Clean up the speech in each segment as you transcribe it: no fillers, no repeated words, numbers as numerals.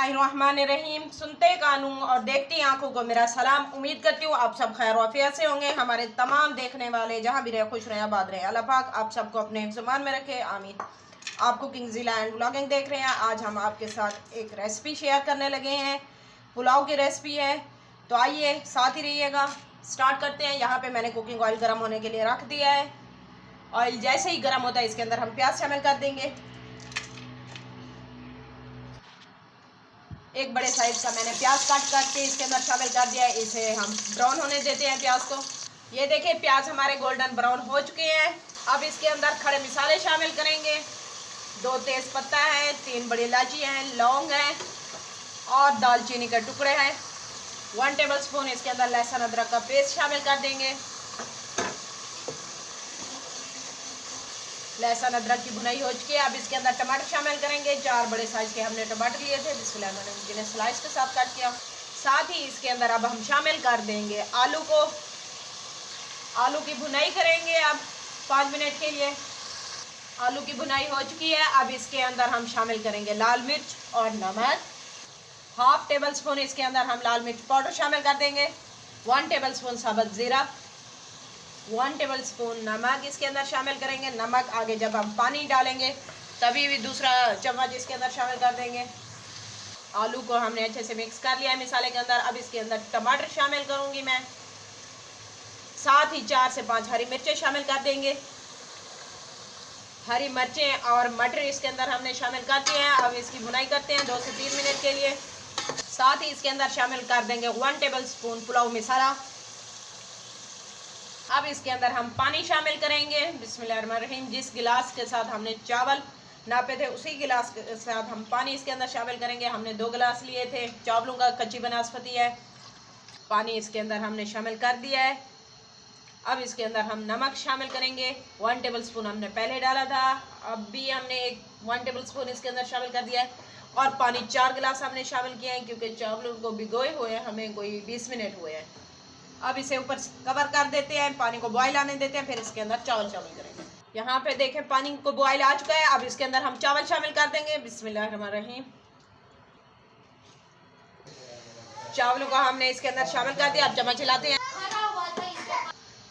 बिस्मिल्लाहिर्रहमानिर्रहीम। सुनते कानून और देखती आंखों को मेरा सलाम। उम्मीद करती हूँ आप सब खैर वाफियत से होंगे। हमारे तमाम देखने वाले जहाँ भी रहे खुश रहे आबाद रहे। अल्लाह पाक आप सबको अपने ज़ुबान में रखे, आमीन। आप कुकिंग ज़िला एंड व्लॉगिंग देख रहे हैं। आज हम आपके साथ एक रेसिपी शेयर करने लगे हैं। पुलाव की रेसिपी है, तो आइए साथ ही रहिएगा। स्टार्ट करते हैं। यहाँ पर मैंने कुकिंग ऑयल गर्म होने के लिए रख दिया है। ऑयल जैसे ही गर्म होता है इसके अंदर हम प्याज शामिल कर देंगे। एक बड़े साइज का मैंने प्याज काट करके इसके अंदर शामिल कर दिया है। इसे हम ब्राउन होने देते हैं प्याज को। ये देखिए प्याज हमारे गोल्डन ब्राउन हो चुके हैं। अब इसके अंदर खड़े मसाले शामिल करेंगे। 2 तेज पत्ता है, 3 बड़ी इलायची हैं, लौंग है और दालचीनी के टुकड़े हैं। 1 टेबलस्पून इसके अंदर लहसुन अदरक का पेस्ट शामिल कर देंगे। लहसुन अदरक की भुनाई हो चुकी है। अब इसके अंदर टमाटर शामिल करेंगे। 4 बड़े साइज के हमने टमाटर लिए थे, बिस्मिल्लाह मैंने जिन्हें स्लाइस के साथ काट किया। साथ ही इसके अंदर अब हम शामिल कर देंगे आलू को। आलू की भुनाई करेंगे अब 5 मिनट के लिए। आलू की भुनाई हो चुकी है। अब इसके अंदर हम शामिल करेंगे लाल मिर्च और नमक। 1/2 टेबलस्पून इसके अंदर हम लाल मिर्च पाउडर शामिल कर देंगे। 1 टेबलस्पून साबुत ज़ीरा, 1 टेबलस्पून नमक इसके अंदर शामिल करेंगे। नमक आगे जब हम पानी डालेंगे तभी भी दूसरा चम्मच इसके अंदर शामिल कर देंगे। आलू को हमने अच्छे से मिक्स कर लिया है मसाले के अंदर। अब इसके अंदर टमाटर शामिल करूंगी मैं। साथ ही 4 से 5 हरी मिर्चें शामिल कर देंगे। हरी मिर्चें और मटर इसके अंदर हमने शामिल कर दिए हैं। अब इसकी भुनाई करते हैं 2 से 3 मिनट के लिए। साथ ही इसके अंदर शामिल कर देंगे 1 टेबलस्पून पुलाव मसाला। अब इसके अंदर हम पानी शामिल करेंगे। बिस्मिल्लाहिर्रहमानिर्रहीम। जिस गिलास के साथ हमने चावल नापे थे उसी गिलास के साथ हम पानी इसके अंदर शामिल करेंगे। हमने 2 गिलास लिए थे। चावलों का कच्ची बनास्पति है। पानी इसके अंदर हमने शामिल कर दिया है। अब इसके अंदर हम नमक शामिल करेंगे। 1 टेबलस्पून हमने पहले डाला था, अब भी हमने 1 टेबलस्पून इसके अंदर शामिल कर दिया है। और पानी 4 गिलास हमने शामिल किया है, क्योंकि चावलों को भिगोए हुए हमें कोई 20 मिनट हुए हैं। अब इसे ऊपर कवर कर देते हैं, पानी को बॉयल आने देते हैं, फिर इसके अंदर चावल शामिल करेंगे। यहाँ पे देखें पानी को बॉयल आ चुका है। अब इसके अंदर हम चावल शामिल कर देंगे। बिस्मिल्लाहिर्रहमानिर्रहीम। चावलों को हमने इसके अंदर शामिल कर दिया। अब चम्मच चलाते हैं।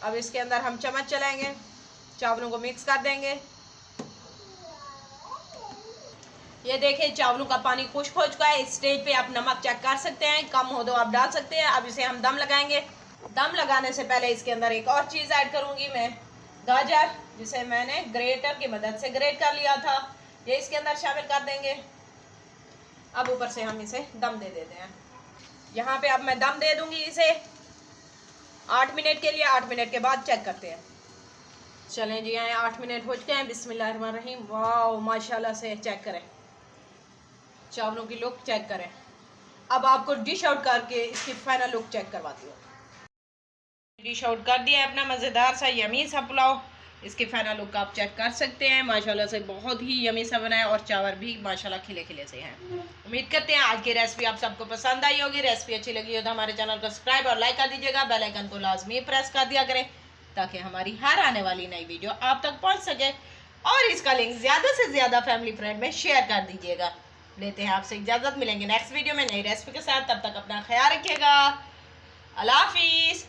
अब इसके अंदर हम चम्मच चलाएंगे, चावलों को मिक्स कर देंगे। ये देखिए चावलों का पानी खुश्क हो चुका है। इस स्टेज पे आप नमक चेक कर सकते हैं, कम हो तो आप डाल सकते हैं। अब इसे हम दम लगाएंगे। दम लगाने से पहले इसके अंदर एक और चीज़ ऐड करूंगी मैं, गाजर, जिसे मैंने ग्रेटर की मदद से ग्रेट कर लिया था, ये इसके अंदर शामिल कर देंगे। अब ऊपर से हम इसे दम दे देते हैं। यहाँ पे अब मैं दम दे दूंगी इसे 8 मिनट के लिए। 8 मिनट के बाद चेक करते हैं। चलें जी, यहाँ 8 मिनट हो चुके हैं। बिस्मिल्लाहिर्रहमानिर्रहीम। वाह माशाल्लाह से चेक करें, चावलों की लुक चेक करें। अब आपको डिश आउट करके इसकी फाइनल लुक चेक करवाती हूँ। डिश आउट कर दिया है अपना मज़ेदार सा यमी सा पुलाव। इसकी फाइनल लुक आप चेक कर सकते हैं। माशाल्लाह से बहुत ही यमी सा बना है और चावल भी माशाल्लाह खिले खिले से हैं। उम्मीद करते हैं आज की रेसिपी आप सबको पसंद आई होगी। रेसिपी अच्छी लगी हो तो हमारे चैनल को सब्सक्राइब और लाइक कर दीजिएगा। बेल आइकन को लाजमी प्रेस कर दिया करें ताकि हमारी हर आने वाली नई वीडियो आप तक पहुँच सके। और इसका लिंक ज़्यादा से ज़्यादा फैमिली फ्रेंड में शेयर कर दीजिएगा। लेते हैं आपसे इजाज़त, मिलेंगे नेक्स्ट वीडियो में नई रेसिपी के साथ। तब तक अपना ख्याल रखिएगा। अल्लाह हाफिज़।